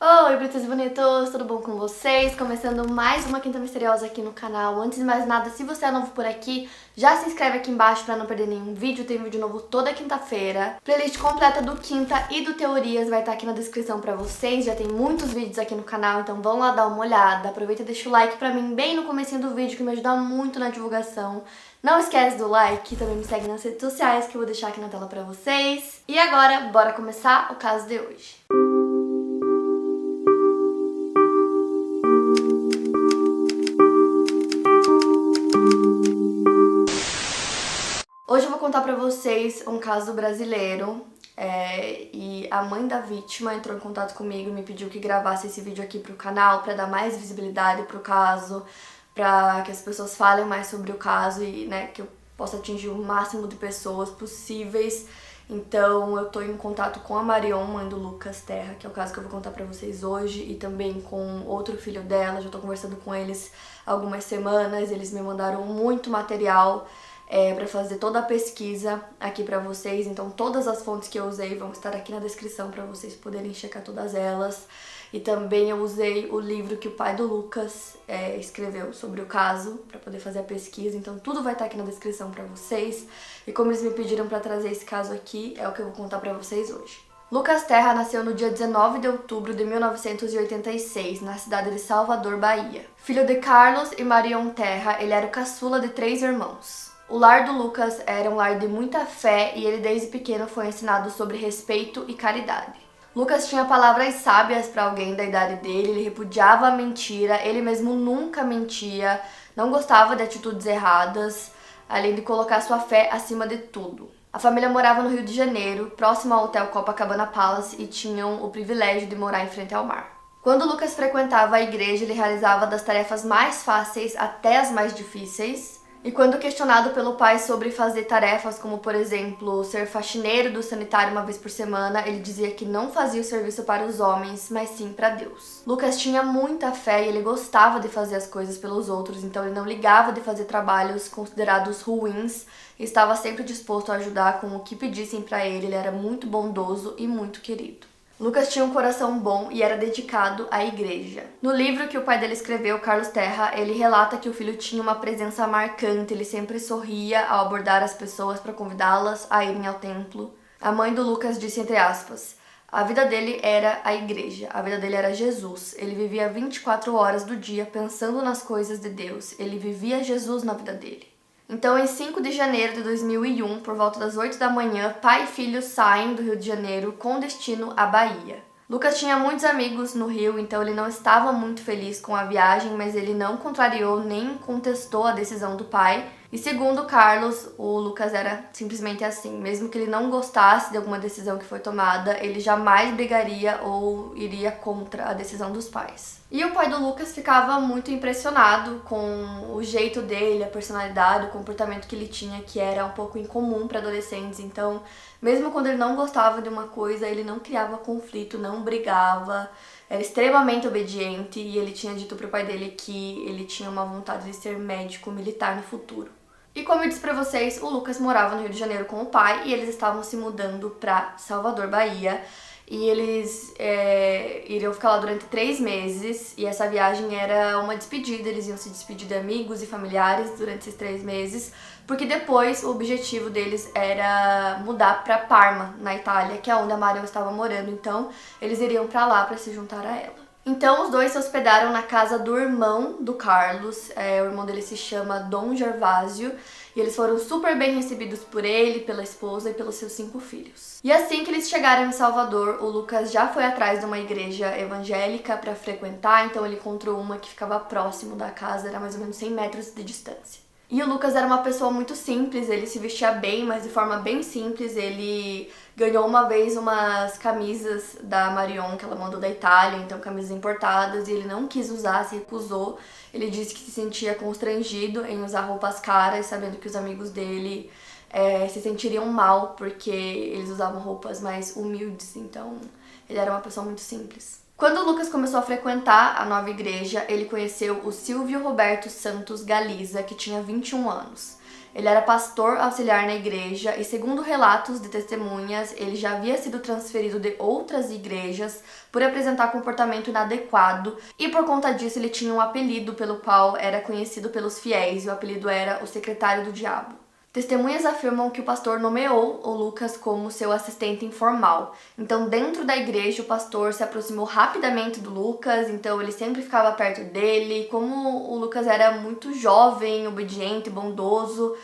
Oi, bonitos e bonitos, tudo bom com vocês? Começando mais uma Quinta Misteriosa aqui no canal. Antes de mais nada, se você é novo por aqui, já se inscreve aqui embaixo pra não perder nenhum vídeo. Tem vídeo novo toda quinta-feira. Playlist completa do Quinta e do Teorias vai estar aqui na descrição pra vocês. Já tem muitos vídeos aqui no canal, então vão lá dar uma olhada. Aproveita e deixa o like pra mim bem no comecinho do vídeo, que me ajuda muito na divulgação. Não esquece do like, também me segue nas redes sociais, que eu vou deixar aqui na tela pra vocês. E agora, bora começar o caso de hoje. Hoje eu vou contar pra vocês um caso brasileiro e a mãe da vítima entrou em contato comigo e me pediu que gravasse esse vídeo aqui pro canal pra dar mais visibilidade pro caso, pra que as pessoas falem mais sobre o caso e que eu possa atingir o máximo de pessoas possíveis. Então eu tô em contato com a Marion, mãe do Lucas Terra, que é o caso que eu vou contar pra vocês hoje, e também com outro filho dela. Já tô conversando com eles há algumas semanas, eles me mandaram muito material para fazer toda a pesquisa aqui pra vocês, então todas as fontes que eu usei vão estar aqui na descrição pra vocês poderem checar todas elas. E também eu usei o livro que o pai do Lucas escreveu sobre o caso pra poder fazer a pesquisa, então tudo vai estar aqui na descrição pra vocês. E como eles me pediram pra trazer esse caso aqui, é o que eu vou contar pra vocês hoje. Lucas Terra nasceu no dia 19 de outubro de 1986, na cidade de Salvador, Bahia. Filho de Carlos e Marion Terra, ele era o caçula de 3 irmãos. O lar do Lucas era um lar de muita fé e ele desde pequeno foi ensinado sobre respeito e caridade. Lucas tinha palavras sábias para alguém da idade dele, ele repudiava a mentira, ele mesmo nunca mentia, não gostava de atitudes erradas, além de colocar sua fé acima de tudo. A família morava no Rio de Janeiro, próximo ao Hotel Copacabana Palace, e tinham o privilégio de morar em frente ao mar. Quando Lucas frequentava a igreja, ele realizava das tarefas mais fáceis até as mais difíceis. E quando questionado pelo pai sobre fazer tarefas como, por exemplo, ser faxineiro do sanitário uma vez por semana, ele dizia que não fazia o serviço para os homens, mas sim para Deus. Lucas tinha muita fé e ele gostava de fazer as coisas pelos outros, então ele não ligava de fazer trabalhos considerados ruins e estava sempre disposto a ajudar com o que pedissem para ele. Ele era muito bondoso e muito querido. Lucas tinha um coração bom e era dedicado à igreja. No livro que o pai dele escreveu, Carlos Terra, ele relata que o filho tinha uma presença marcante, ele sempre sorria ao abordar as pessoas para convidá-las a irem ao templo. A mãe do Lucas disse, entre aspas, a vida dele era a igreja, a vida dele era Jesus. Ele vivia 24 horas do dia pensando nas coisas de Deus, ele vivia Jesus na vida dele. Então, em 5 de janeiro de 2001, por volta das 8 da manhã, pai e filho saem do Rio de Janeiro com destino à Bahia. Lucas tinha muitos amigos no Rio, então ele não estava muito feliz com a viagem, mas ele não contrariou nem contestou a decisão do pai. E segundo Carlos, o Lucas era simplesmente assim. Mesmo que ele não gostasse de alguma decisão que foi tomada, ele jamais brigaria ou iria contra a decisão dos pais. E o pai do Lucas ficava muito impressionado com o jeito dele, a personalidade, o comportamento que ele tinha, que era um pouco incomum para adolescentes. Então, mesmo quando ele não gostava de uma coisa, ele não criava conflito, não brigava, era extremamente obediente, e ele tinha dito pro pai dele que ele tinha uma vontade de ser médico militar no futuro. E como eu disse pra vocês, o Lucas morava no Rio de Janeiro com o pai e eles estavam se mudando pra Salvador, Bahia. E eles iriam ficar lá durante 3 meses, e essa viagem era uma despedida, eles iam se despedir de amigos e familiares durante esses 3 meses, porque depois o objetivo deles era mudar pra Parma, na Itália, que é onde a Marion estava morando, então eles iriam pra lá pra se juntar a ela. Então os dois se hospedaram na casa do irmão do Carlos, o irmão dele se chama Dom Gervásio, e eles foram super bem recebidos por ele, pela esposa e pelos seus 5 filhos. E assim que eles chegaram em Salvador, o Lucas já foi atrás de uma igreja evangélica para frequentar, então ele encontrou uma que ficava próximo da casa, era mais ou menos 100 metros de distância. E o Lucas era uma pessoa muito simples, ele se vestia bem, mas de forma bem simples. Ele ganhou uma vez umas camisas da Marion, que ela mandou da Itália, então camisas importadas, e ele não quis usar, se recusou. Ele disse que se sentia constrangido em usar roupas caras, sabendo que os amigos dele se sentiriam mal, porque eles usavam roupas mais humildes, então ele era uma pessoa muito simples. Quando o Lucas começou a frequentar a nova igreja, ele conheceu o Silvio Roberto Santos Galiza, que tinha 21 anos. Ele era pastor auxiliar na igreja e, segundo relatos de testemunhas, ele já havia sido transferido de outras igrejas por apresentar comportamento inadequado e, por conta disso, ele tinha um apelido pelo qual era conhecido pelos fiéis, e o apelido era o Secretário do Diabo. Testemunhas afirmam que o pastor nomeou o Lucas como seu assistente informal. Então, dentro da igreja, o pastor se aproximou rapidamente do Lucas, então ele sempre ficava perto dele. Como o Lucas era muito jovem, obediente, bondoso,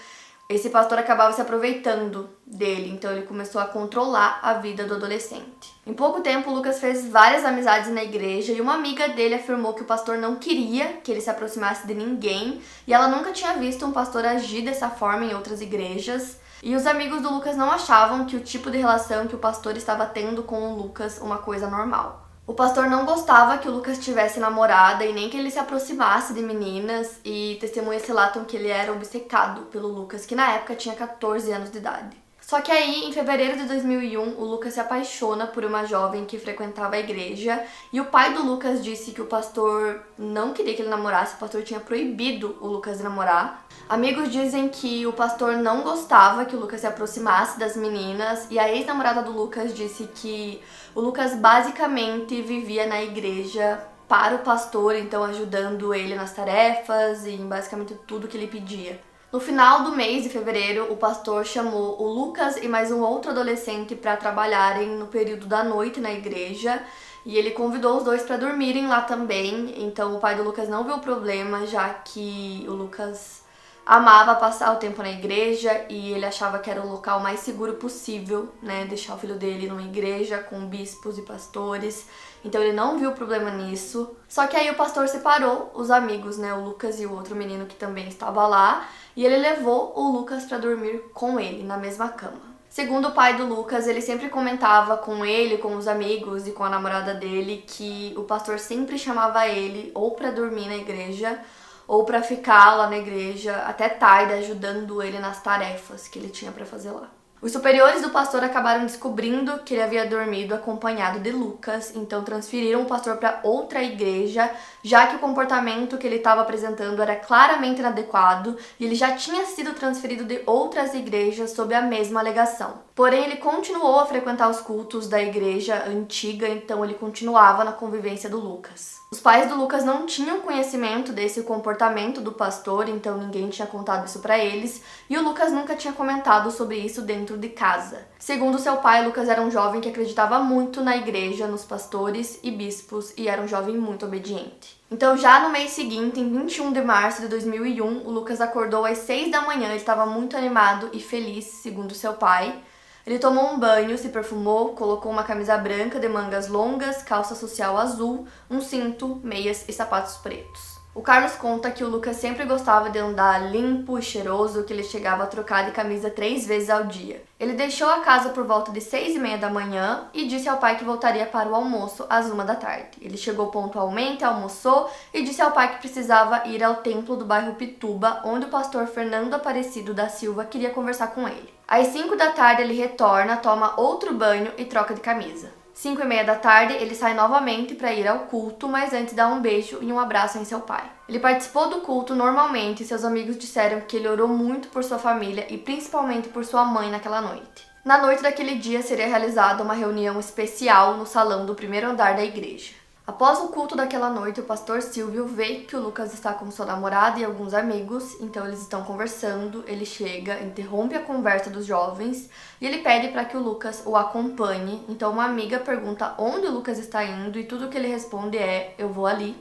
esse pastor acabava se aproveitando dele, então ele começou a controlar a vida do adolescente. Em pouco tempo, o Lucas fez várias amizades na igreja e uma amiga dele afirmou que o pastor não queria que ele se aproximasse de ninguém e ela nunca tinha visto um pastor agir dessa forma em outras igrejas. E os amigos do Lucas não achavam que o tipo de relação que o pastor estava tendo com o Lucas uma coisa normal. O pastor não gostava que o Lucas tivesse namorada e nem que ele se aproximasse de meninas, e testemunhas relatam que ele era obcecado pelo Lucas, que na época tinha 14 anos de idade. Só que aí, em fevereiro de 2001, o Lucas se apaixona por uma jovem que frequentava a igreja, e o pai do Lucas disse que o pastor não queria que ele namorasse, o pastor tinha proibido o Lucas de namorar. Amigos dizem que o pastor não gostava que o Lucas se aproximasse das meninas, e a ex-namorada do Lucas disse que o Lucas basicamente vivia na igreja para o pastor, então ajudando ele nas tarefas e em basicamente tudo que ele pedia. No final do mês de fevereiro, o pastor chamou o Lucas e mais um outro adolescente para trabalharem no período da noite na igreja, e ele convidou os dois para dormirem lá também. Então o pai do Lucas não viu problema, já que o Lucas amava passar o tempo na igreja e ele achava que era o local mais seguro possível, né, deixar o filho dele numa igreja com bispos e pastores. Então ele não viu problema nisso. Só que aí o pastor separou os amigos, né, o Lucas e o outro menino que também estava lá, e ele levou o Lucas para dormir com ele na mesma cama. Segundo o pai do Lucas, ele sempre comentava com ele, com os amigos e com a namorada dele que o pastor sempre chamava ele ou para dormir na igreja ou para ficar lá na igreja até tarde, ajudando ele nas tarefas que ele tinha para fazer lá. Os superiores do pastor acabaram descobrindo que ele havia dormido acompanhado de Lucas, então transferiram o pastor para outra igreja, já que o comportamento que ele estava apresentando era claramente inadequado e ele já tinha sido transferido de outras igrejas sob a mesma alegação. Porém, ele continuou a frequentar os cultos da igreja antiga, então ele continuava na convivência do Lucas. Os pais do Lucas não tinham conhecimento desse comportamento do pastor, então ninguém tinha contado isso para eles, e o Lucas nunca tinha comentado sobre isso dentro de casa. Segundo seu pai, Lucas era um jovem que acreditava muito na igreja, nos pastores e bispos, e era um jovem muito obediente. Então, já no mês seguinte, em 21 de março de 2001, o Lucas acordou às 6 da manhã, ele estava muito animado e feliz, segundo seu pai. Ele tomou um banho, se perfumou, colocou uma camisa branca de mangas longas, calça social azul, um cinto, meias e sapatos pretos. O Carlos conta que o Lucas sempre gostava de andar limpo e cheiroso, que ele chegava a trocar de camisa 3 vezes ao dia. Ele deixou a casa por volta de 6h30 da manhã e disse ao pai que voltaria para o almoço às 1 da tarde. Ele chegou pontualmente, almoçou e disse ao pai que precisava ir ao templo do bairro Pituba, onde o pastor Fernando Aparecido da Silva queria conversar com ele. Às 5 da tarde ele retorna, toma outro banho e troca de camisa. 5h30 da tarde, ele sai novamente para ir ao culto, mas antes dá um beijo e um abraço em seu pai. Ele participou do culto normalmente e seus amigos disseram que ele orou muito por sua família e principalmente por sua mãe naquela noite. Na noite daquele dia seria realizada uma reunião especial no salão do primeiro andar da igreja. Após o culto daquela noite, o pastor Silvio vê que o Lucas está com sua namorada e alguns amigos, então eles estão conversando, ele chega, interrompe a conversa dos jovens e ele pede para que o Lucas o acompanhe. Então uma amiga pergunta onde o Lucas está indo e tudo que ele responde é: eu vou ali.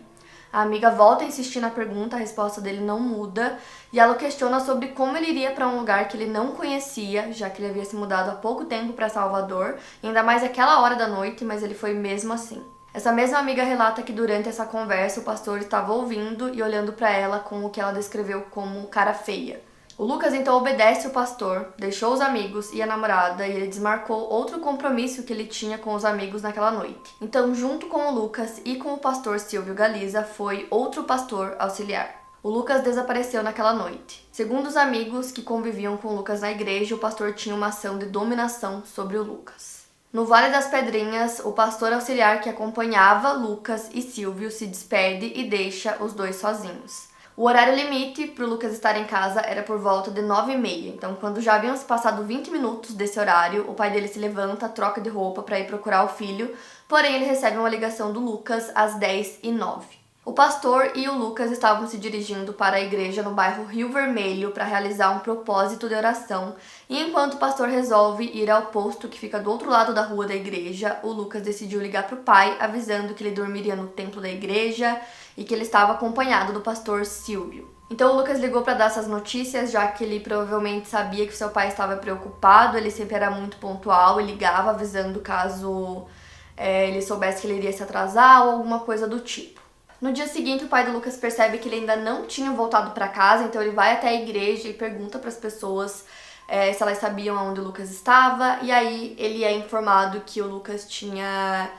A amiga volta a insistir na pergunta, a resposta dele não muda e ela o questiona sobre como ele iria para um lugar que ele não conhecia, já que ele havia se mudado há pouco tempo para Salvador, e ainda mais aquela hora da noite, mas ele foi mesmo assim. Essa mesma amiga relata que durante essa conversa o pastor estava ouvindo e olhando para ela com o que ela descreveu como cara feia. O Lucas então obedece o pastor, deixou os amigos e a namorada e ele desmarcou outro compromisso que ele tinha com os amigos naquela noite. Então, junto com o Lucas e com o pastor Silvio Galiza, foi outro pastor auxiliar. O Lucas desapareceu naquela noite. Segundo os amigos que conviviam com o Lucas na igreja, o pastor tinha uma ação de dominação sobre o Lucas. No Vale das Pedrinhas, o pastor auxiliar que acompanhava Lucas e Silvio se despede e deixa os dois sozinhos. O horário limite para o Lucas estar em casa era por volta de 9h30. Então, quando já haviam se passado 20 minutos desse horário, o pai dele se levanta, troca de roupa para ir procurar o filho, porém ele recebe uma ligação do Lucas às 10h09. O pastor e o Lucas estavam se dirigindo para a igreja no bairro Rio Vermelho para realizar um propósito de oração, e enquanto o pastor resolve ir ao posto que fica do outro lado da rua da igreja, o Lucas decidiu ligar para o pai, avisando que ele dormiria no templo da igreja e que ele estava acompanhado do pastor Silvio. Então o Lucas ligou para dar essas notícias, já que ele provavelmente sabia que seu pai estava preocupado, ele sempre era muito pontual e ligava avisando caso ele soubesse que ele iria se atrasar ou alguma coisa do tipo. No dia seguinte, o pai do Lucas percebe que ele ainda não tinha voltado para casa, então ele vai até a igreja e pergunta para as pessoas se elas sabiam onde o Lucas estava, e aí ele é informado que o Lucas tinha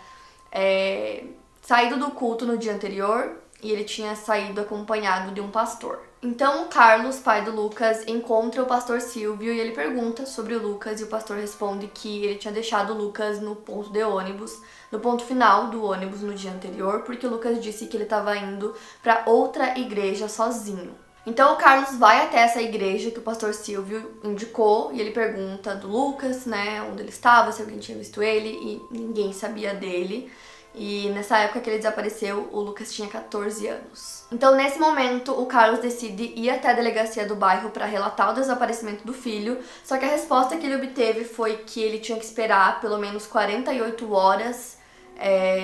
saído do culto no dia anterior e ele tinha saído acompanhado de um pastor. Então o Carlos, pai do Lucas, encontra o pastor Silvio e ele pergunta sobre o Lucas, e o pastor responde que ele tinha deixado o Lucas no ponto de ônibus, no ponto final do ônibus no dia anterior, porque o Lucas disse que ele estava indo para outra igreja sozinho. Então o Carlos vai até essa igreja que o pastor Silvio indicou e ele pergunta do Lucas, né, onde ele estava, se alguém tinha visto ele, e ninguém sabia dele. E nessa época que ele desapareceu, o Lucas tinha 14 anos. Então, nesse momento, o Carlos decide ir até a delegacia do bairro para relatar o desaparecimento do filho, só que a resposta que ele obteve foi que ele tinha que esperar pelo menos 48 horas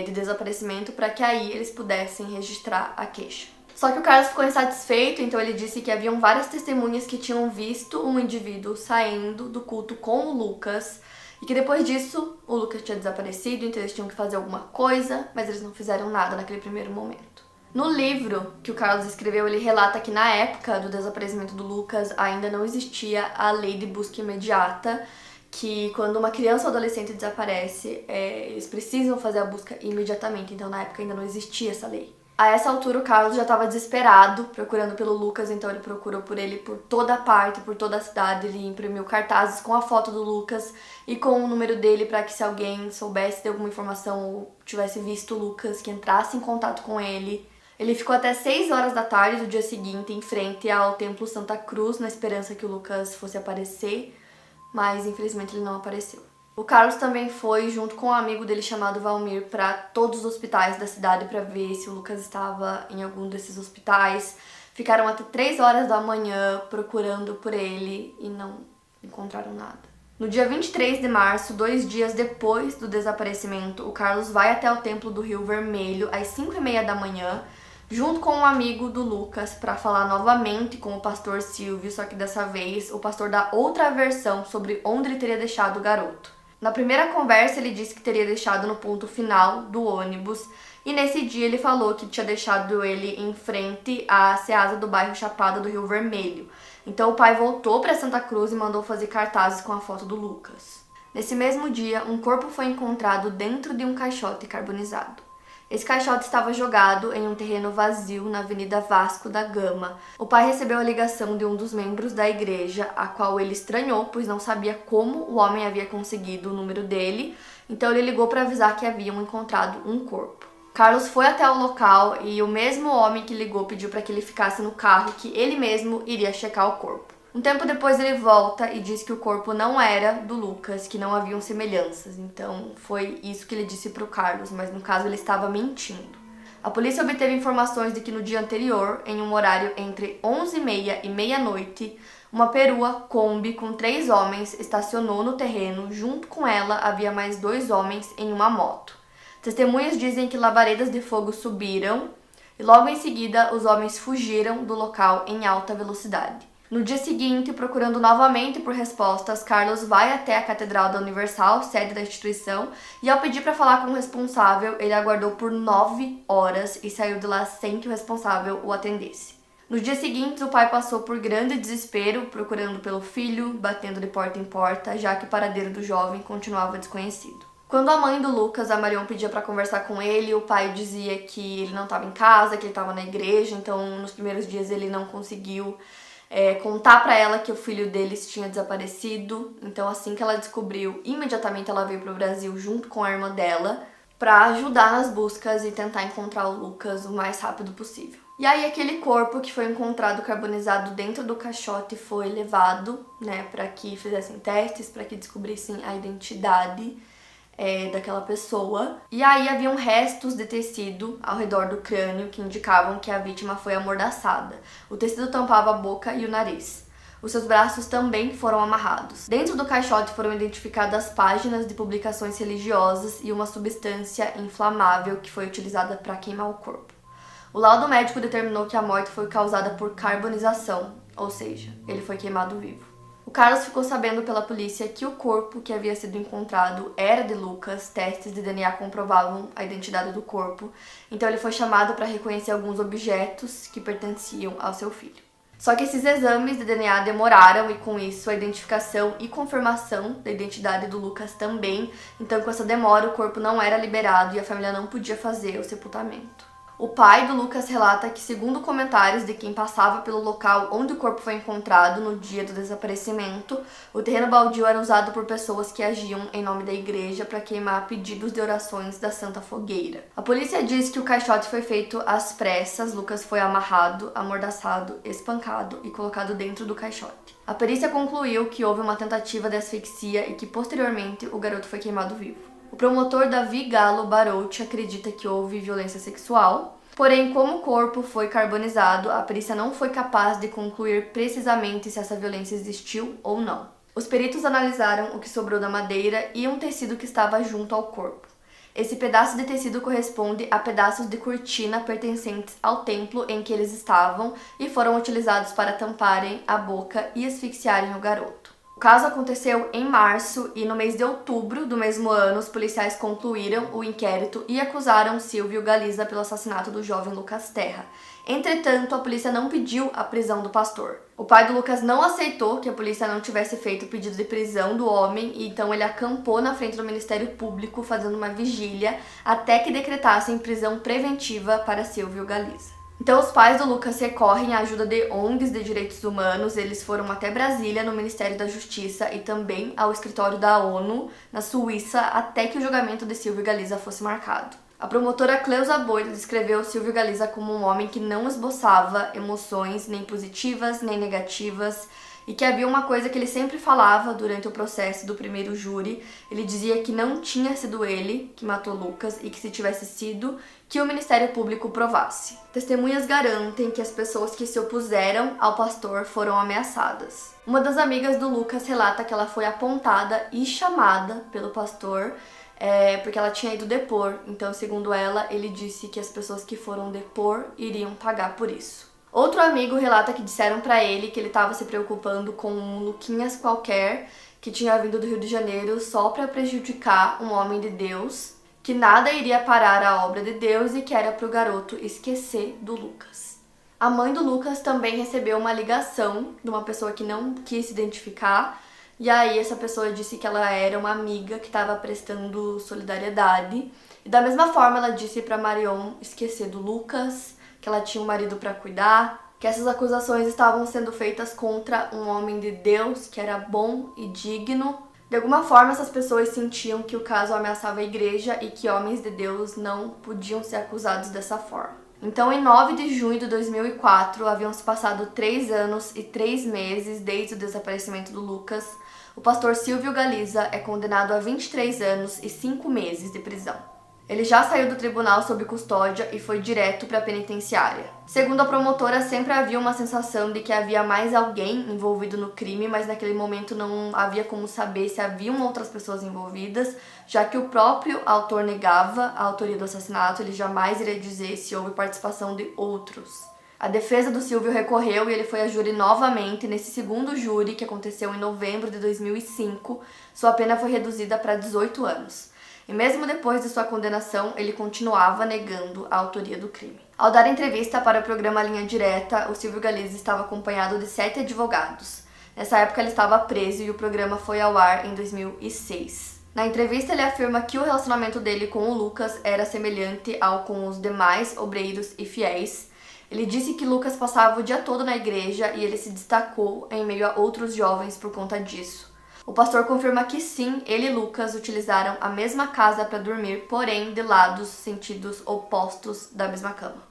de desaparecimento para que aí eles pudessem registrar a queixa. Só que o Carlos ficou insatisfeito, então ele disse que haviam várias testemunhas que tinham visto um indivíduo saindo do culto com o Lucas, e que depois disso o Lucas tinha desaparecido, então eles tinham que fazer alguma coisa, mas eles não fizeram nada naquele primeiro momento. No livro que o Carlos escreveu, ele relata que na época do desaparecimento do Lucas ainda não existia a lei de busca imediata, que quando uma criança ou adolescente desaparece, eles precisam fazer a busca imediatamente, então na época ainda não existia essa lei. A essa altura o Carlos já estava desesperado, procurando pelo Lucas, então ele procurou por ele por toda parte, por toda a cidade. Ele imprimiu cartazes com a foto do Lucas e com o número dele para que, se alguém soubesse de alguma informação ou tivesse visto o Lucas, que entrasse em contato com ele. Ele ficou até 6 horas da tarde do dia seguinte em frente ao Templo Santa Cruz, na esperança que o Lucas fosse aparecer, mas infelizmente ele não apareceu. O Carlos também foi, junto com um amigo dele chamado Valmir, para todos os hospitais da cidade para ver se o Lucas estava em algum desses hospitais. Ficaram até 3 horas da manhã procurando por ele e não encontraram nada. No dia 23 de março, 2 dias depois do desaparecimento, o Carlos vai até o Templo do Rio Vermelho às 5h30 da manhã, junto com um amigo do Lucas, para falar novamente com o pastor Silvio, só que dessa vez o pastor dá outra versão sobre onde ele teria deixado o garoto. Na primeira conversa, ele disse que teria deixado no ponto final do ônibus, e nesse dia ele falou que tinha deixado ele em frente à Ceasa do bairro Chapada do Rio Vermelho. Então o pai voltou para Santa Cruz e mandou fazer cartazes com a foto do Lucas. Nesse mesmo dia, um corpo foi encontrado dentro de um caixote carbonizado. Esse caixote estava jogado em um terreno vazio na Avenida Vasco da Gama. O pai recebeu a ligação de um dos membros da igreja, a qual ele estranhou, pois não sabia como o homem havia conseguido o número dele, então ele ligou para avisar que haviam encontrado um corpo. Carlos foi até o local e o mesmo homem que ligou pediu para que ele ficasse no carro, que ele mesmo iria checar o corpo. Um tempo depois ele volta e diz que o corpo não era do Lucas, que não haviam semelhanças. Então foi isso que ele disse para o Carlos, mas no caso ele estava mentindo. A polícia obteve informações de que no dia anterior, em um horário entre 11h30 e meia-noite, uma perua Kombi com 3 homens estacionou no terreno. Junto com ela havia mais 2 homens em uma moto. Testemunhas dizem que labaredas de fogo subiram e logo em seguida os homens fugiram do local em alta velocidade. No dia seguinte, procurando novamente por respostas, Carlos vai até a Catedral da Universal, sede da instituição, e ao pedir para falar com o responsável, ele aguardou por 9 horas e saiu de lá sem que o responsável o atendesse. Nos dias seguintes, o pai passou por grande desespero, procurando pelo filho, batendo de porta em porta, já que o paradeiro do jovem continuava desconhecido. Quando a mãe do Lucas, a Marion, pedia para conversar com ele, o pai dizia que ele não estava em casa, que ele estava na igreja, então nos primeiros dias ele não conseguiu contar pra ela que o filho deles tinha desaparecido. Então assim que ela descobriu, imediatamente ela veio pro Brasil junto com a irmã dela. para ajudar nas buscas e tentar encontrar o Lucas o mais rápido possível. E aí aquele corpo que foi encontrado carbonizado dentro do caixote foi levado, né, para que fizessem testes, para que descobrissem a identidade daquela pessoa. E aí haviam restos de tecido ao redor do crânio que indicavam que a vítima foi amordaçada. O tecido tampava a boca e o nariz. Os seus braços também foram amarrados. Dentro do caixote foram identificadas páginas de publicações religiosas e uma substância inflamável que foi utilizada para queimar o corpo. O laudo médico determinou que a morte foi causada por carbonização, ou seja, ele foi queimado vivo. O Carlos ficou sabendo pela polícia que o corpo que havia sido encontrado era de Lucas, testes de DNA comprovavam a identidade do corpo, então ele foi chamado para reconhecer alguns objetos que pertenciam ao seu filho. Só que esses exames de DNA demoraram e com isso a identificação e confirmação da identidade do Lucas também, então com essa demora o corpo não era liberado e a família não podia fazer o sepultamento. O pai do Lucas relata que, segundo comentários de quem passava pelo local onde o corpo foi encontrado no dia do desaparecimento, o terreno baldio era usado por pessoas que agiam em nome da igreja para queimar pedidos de orações da Santa Fogueira. A polícia diz que o caixote foi feito às pressas, Lucas foi amarrado, amordaçado, espancado e colocado dentro do caixote. A perícia concluiu que houve uma tentativa de asfixia e que, posteriormente, o garoto foi queimado vivo. O promotor Davi Galo Barouti acredita que houve violência sexual, porém, como o corpo foi carbonizado, a perícia não foi capaz de concluir precisamente se essa violência existiu ou não. Os peritos analisaram o que sobrou da madeira e um tecido que estava junto ao corpo. Esse pedaço de tecido corresponde a pedaços de cortina pertencentes ao templo em que eles estavam e foram utilizados para tamparem a boca e asfixiarem o garoto. O caso aconteceu em março e no mês de outubro do mesmo ano, os policiais concluíram o inquérito e acusaram Silvio Galiza pelo assassinato do jovem Lucas Terra. Entretanto, a polícia não pediu a prisão do pastor. O pai do Lucas não aceitou que a polícia não tivesse feito o pedido de prisão do homem e então ele acampou na frente do Ministério Público fazendo uma vigília até que decretassem prisão preventiva para Silvio Galiza. Então, os pais do Lucas recorrem à ajuda de ONGs de direitos humanos. Eles foram até Brasília, no Ministério da Justiça, e também ao escritório da ONU, na Suíça, até que o julgamento de Silvio Galiza fosse marcado. A promotora Cleusa Boito descreveu Silvio Galiza como um homem que não esboçava emoções nem positivas nem negativas, e que havia uma coisa que ele sempre falava durante o processo do primeiro júri. Ele dizia que não tinha sido ele que matou Lucas e que, se tivesse sido, que o Ministério Público provasse. Testemunhas garantem que as pessoas que se opuseram ao pastor foram ameaçadas. Uma das amigas do Lucas relata que ela foi apontada e chamada pelo pastor porque ela tinha ido depor. Então, segundo ela, ele disse que as pessoas que foram depor iriam pagar por isso. Outro amigo relata que disseram pra ele que ele estava se preocupando com um Luquinhas qualquer que tinha vindo do Rio de Janeiro só para prejudicar um homem de Deus, que nada iria parar a obra de Deus e que era pro garoto esquecer do Lucas. A mãe do Lucas também recebeu uma ligação de uma pessoa que não quis se identificar, e aí essa pessoa disse que ela era uma amiga que estava prestando solidariedade. E da mesma forma ela disse pra Marion esquecer do Lucas, que ela tinha um marido para cuidar, que essas acusações estavam sendo feitas contra um homem de Deus que era bom e digno. De alguma forma, essas pessoas sentiam que o caso ameaçava a igreja e que homens de Deus não podiam ser acusados dessa forma. Então, em 9 de junho de 2004, haviam se passado 3 anos e 3 meses desde o desaparecimento do Lucas. O pastor Silvio Galiza é condenado a 23 anos e 5 meses de prisão. Ele já saiu do tribunal sob custódia e foi direto para a penitenciária. Segundo a promotora, sempre havia uma sensação de que havia mais alguém envolvido no crime, mas naquele momento não havia como saber se haviam outras pessoas envolvidas, já que o próprio autor negava a autoria do assassinato. Ele jamais iria dizer se houve participação de outros. A defesa do Silvio recorreu e ele foi a júri novamente. Nesse segundo júri, que aconteceu em novembro de 2005, sua pena foi reduzida para 18 anos. E mesmo depois de sua condenação, ele continuava negando a autoria do crime. Ao dar entrevista para o programa Linha Direta, o Silvio Galiza estava acompanhado de 7 advogados. Nessa época ele estava preso e o programa foi ao ar em 2006. Na entrevista ele afirma que o relacionamento dele com o Lucas era semelhante ao com os demais obreiros e fiéis. Ele disse que Lucas passava o dia todo na igreja e ele se destacou em meio a outros jovens por conta disso. O pastor confirma que sim, ele e Lucas utilizaram a mesma casa para dormir, porém de lados sentidos opostos da mesma cama.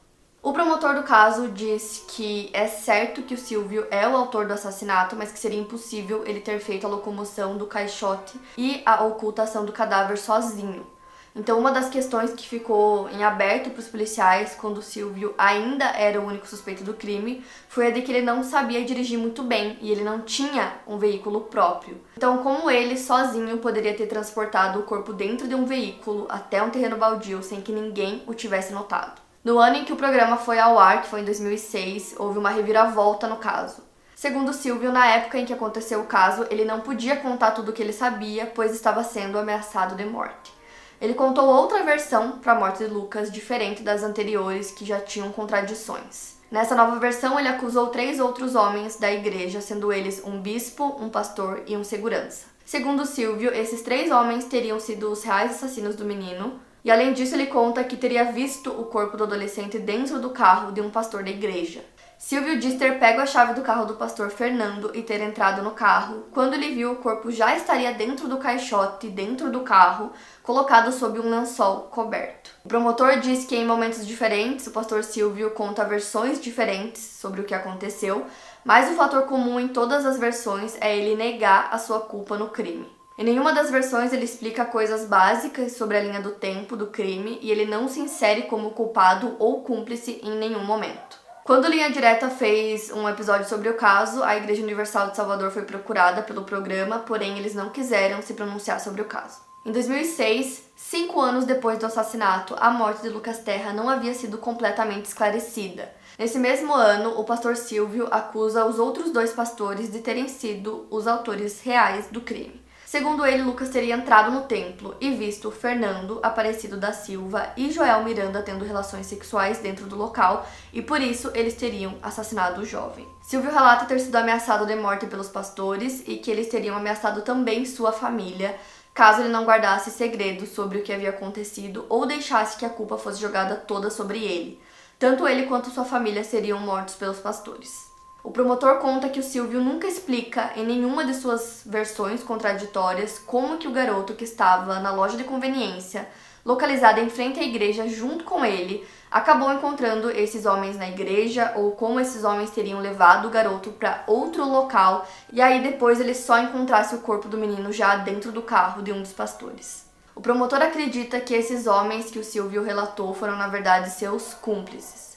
O promotor do caso diz que é certo que o Silvio é o autor do assassinato, mas que seria impossível ele ter feito a locomoção do caixote e a ocultação do cadáver sozinho. Então, uma das questões que ficou em aberto para os policiais quando o Silvio ainda era o único suspeito do crime foi a de que ele não sabia dirigir muito bem e ele não tinha um veículo próprio. Então, como ele sozinho poderia ter transportado o corpo dentro de um veículo até um terreno baldio sem que ninguém o tivesse notado? No ano em que o programa foi ao ar, que foi em 2006, houve uma reviravolta no caso. Segundo Silvio, na época em que aconteceu o caso, ele não podia contar tudo o que ele sabia, pois estava sendo ameaçado de morte. Ele contou outra versão para a morte de Lucas, diferente das anteriores, que já tinham contradições. Nessa nova versão, ele acusou 3 outros homens da igreja, sendo eles um bispo, um pastor e um segurança. Segundo Silvio, esses 3 homens teriam sido os reais assassinos do menino, e além disso ele conta que teria visto o corpo do adolescente dentro do carro de um pastor da igreja. Silvio diz ter pego a chave do carro do pastor Fernando e ter entrado no carro. Quando ele viu, o corpo já estaria dentro do caixote, dentro do carro, colocado sob um lençol coberto. O promotor diz que em momentos diferentes o pastor Silvio conta versões diferentes sobre o que aconteceu, mas o fator comum em todas as versões é ele negar a sua culpa no crime. Em nenhuma das versões ele explica coisas básicas sobre a linha do tempo do crime e ele não se insere como culpado ou cúmplice em nenhum momento. Quando Linha Direta fez um episódio sobre o caso, a Igreja Universal de Salvador foi procurada pelo programa, porém eles não quiseram se pronunciar sobre o caso. Em 2006, 5 anos depois do assassinato, a morte de Lucas Terra não havia sido completamente esclarecida. Nesse mesmo ano, o pastor Silvio acusa os outros 2 pastores de terem sido os autores reais do crime. Segundo ele, Lucas teria entrado no templo e visto Fernando Aparecido da Silva e Joel Miranda tendo relações sexuais dentro do local e por isso eles teriam assassinado o jovem. Silvio relata ter sido ameaçado de morte pelos pastores e que eles teriam ameaçado também sua família, caso ele não guardasse segredo sobre o que havia acontecido ou deixasse que a culpa fosse jogada toda sobre ele. Tanto ele quanto sua família seriam mortos pelos pastores. O promotor conta que o Silvio nunca explica em nenhuma de suas versões contraditórias como que o garoto que estava na loja de conveniência, localizada em frente à igreja junto com ele, acabou encontrando esses homens na igreja ou como esses homens teriam levado o garoto para outro local e aí depois ele só encontrasse o corpo do menino já dentro do carro de um dos pastores. O promotor acredita que esses homens que o Silvio relatou foram na verdade seus cúmplices.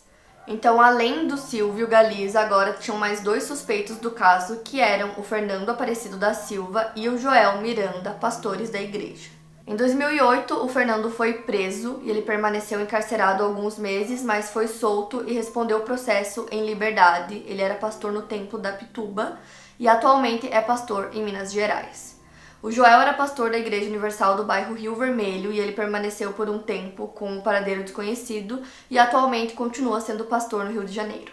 Então, além do Silvio Galiza, agora tinham mais 2 suspeitos do caso, que eram o Fernando Aparecido da Silva e o Joel Miranda, pastores da igreja. Em 2008, o Fernando foi preso e ele permaneceu encarcerado alguns meses, mas foi solto e respondeu o processo em liberdade. Ele era pastor no templo da Pituba e atualmente é pastor em Minas Gerais. O Joel era pastor da Igreja Universal do bairro Rio Vermelho e ele permaneceu por um tempo com um paradeiro desconhecido e atualmente continua sendo pastor no Rio de Janeiro.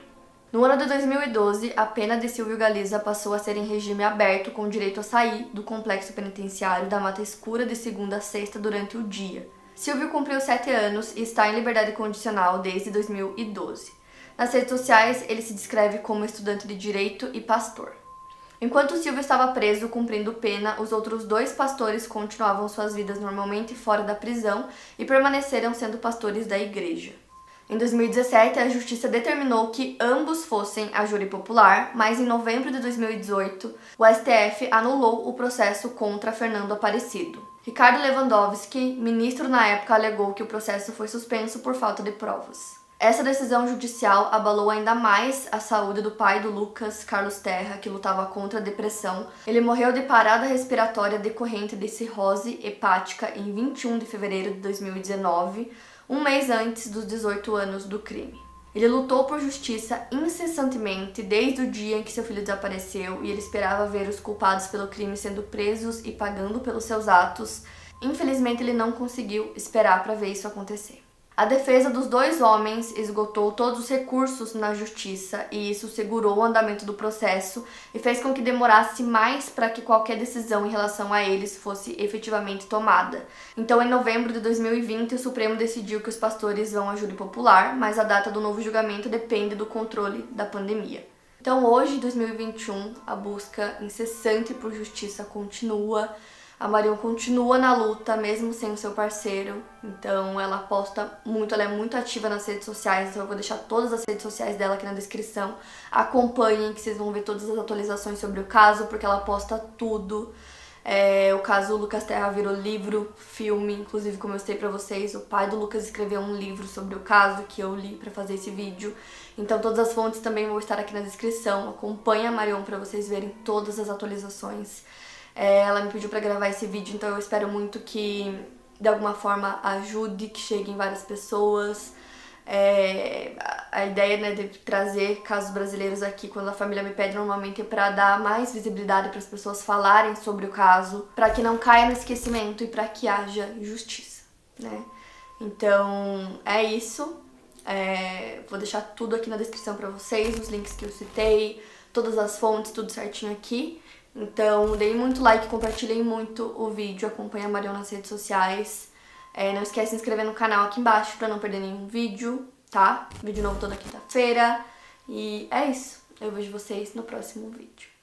No ano de 2012, a pena de Silvio Galiza passou a ser em regime aberto com direito a sair do complexo penitenciário da Mata Escura de segunda a sexta durante o dia. Silvio cumpriu 7 anos e está em liberdade condicional desde 2012. Nas redes sociais, ele se descreve como estudante de direito e pastor. Enquanto Silvio estava preso cumprindo pena, os outros 2 pastores continuavam suas vidas normalmente fora da prisão e permaneceram sendo pastores da igreja. Em 2017, a justiça determinou que ambos fossem a júri popular, mas em novembro de 2018, o STF anulou o processo contra Fernando Aparecido. Ricardo Lewandowski, ministro na época, alegou que o processo foi suspenso por falta de provas. Essa decisão judicial abalou ainda mais a saúde do pai do Lucas, Carlos Terra, que lutava contra a depressão. Ele morreu de parada respiratória decorrente de cirrose hepática em 21 de fevereiro de 2019, um mês antes dos 18 anos do crime. Ele lutou por justiça incessantemente desde o dia em que seu filho desapareceu e ele esperava ver os culpados pelo crime sendo presos e pagando pelos seus atos. Infelizmente, ele não conseguiu esperar para ver isso acontecer. A defesa dos 2 homens esgotou todos os recursos na justiça e isso segurou o andamento do processo e fez com que demorasse mais para que qualquer decisão em relação a eles fosse efetivamente tomada. Então, em novembro de 2020, o Supremo decidiu que os pastores vão a júri popular, mas a data do novo julgamento depende do controle da pandemia. Então hoje, 2021, a busca incessante por justiça continua. A Marion continua na luta, mesmo sem o seu parceiro. Então ela posta muito, ela é muito ativa nas redes sociais. Então eu vou deixar todas as redes sociais dela aqui na descrição. Acompanhem, que vocês vão ver todas as atualizações sobre o caso, porque ela posta tudo. O caso Lucas Terra virou livro, filme, inclusive como eu citei pra vocês, o pai do Lucas escreveu um livro sobre o caso que eu li pra fazer esse vídeo. Então todas as fontes também vão estar aqui na descrição. Acompanhe a Marion pra vocês verem todas as atualizações. Ela me pediu pra gravar esse vídeo, então eu espero muito que de alguma forma ajude, que chegue em várias pessoas. A ideia, né, de trazer casos brasileiros aqui quando a família me pede normalmente é pra dar mais visibilidade para as pessoas falarem sobre o caso, pra que não caia no esquecimento e pra que haja justiça, né? Então é isso. Vou deixar tudo aqui na descrição pra vocês, os links que eu citei, todas as fontes, tudo certinho aqui. Então deem muito like, compartilhem muito o vídeo, acompanhem a Marion nas redes sociais. Não esquece de se inscrever no canal aqui embaixo pra não perder nenhum vídeo, tá? Vídeo novo toda quinta-feira. E é isso. Eu vejo vocês no próximo vídeo.